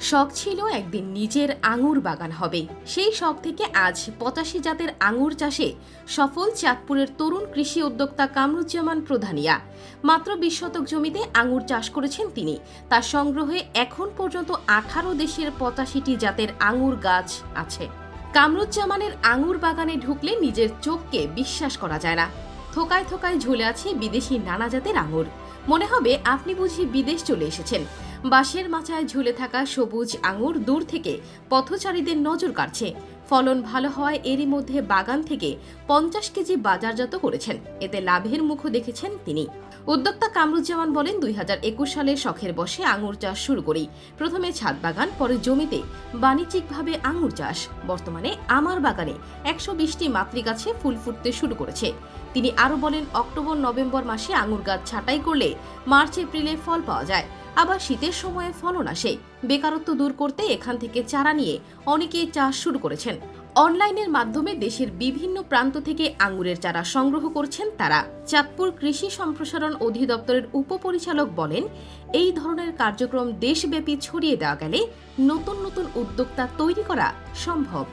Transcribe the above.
শখ ছিল একদিন নিজের আঙুর বাগান হবে। সেই শখ থেকে আজ ৮৫ জাতের আঙুর চাষে সফল চাঁদপুরের তরুণ কৃষি উদ্যোক্তা কামরুজ্জামান প্রধানিয়া। মাত্র ২০ শতক জমিতে আঙুর চাষ করেছেন তিনি। তার সংগ্রহে এখন পর্যন্ত ১৮ দেশের ৮৫টি জাতের আঙুর গাছ আছে। কামরুজ্জামানের আঙুর বাগানে ঢুকলে নিজের চোখকে বিশ্বাস করা যায় না। থোকায় থোকায় ঝুলে আছে বিদেশি নানা জাতের আঙুর। মনে হবে আপনি বুঝি বিদেশ চলে এসেছেন। বাঁশের মাচায় ঝুলে থাকা সবুজ আঙুর দূর থেকে পথচারীদের নজর কাড়ছে। ফলন ভালো হওয়ায় এরই মধ্যে বাগান থেকে ৫০ কেজি বাজারজাত করেছেন। এতে লাভের মুখও দেখেছেন তিনি। উদ্যোক্তা কামরুজ্জামান বলেন, ২০২১ সালে শখের বশে আঙুর চাষ শুরু করি। প্রথমে ছাদ বাগান, পরে জমিতে বাণিজ্যিকভাবে আঙুর চাষ। বর্তমানে আমার বাগানে ১২০টি মাতৃগাছে ফুল ফুটতে শুরু করেছে। তিনি আরও বলেন, অক্টোবর-নভেম্বর মাসে আঙুর গাছ ছাঁটাই করলে মার্চ-এপ্রিলে ফল পাওয়া যায়। আবার শীতের সময়ে ফলন আসে। বেকারত্ব দূর করতে এখান থেকে চারা নিয়ে অনেকেই চাষ শুরু করেছেন। অনলাইনের মাধ্যমে দেশের বিভিন্ন প্রান্ত থেকে আঙুরের চারা সংগ্রহ করছেন তারা। চাঁদপুর কৃষি সম্প্রসারণ অধিদপ্তরের উপপরিচালক বলেন, এই ধরনের কার্যক্রম দেশব্যাপী ছড়িয়ে দেওয়া গেলে নতুন নতুন উদ্যোক্তা তৈরি করা সম্ভব।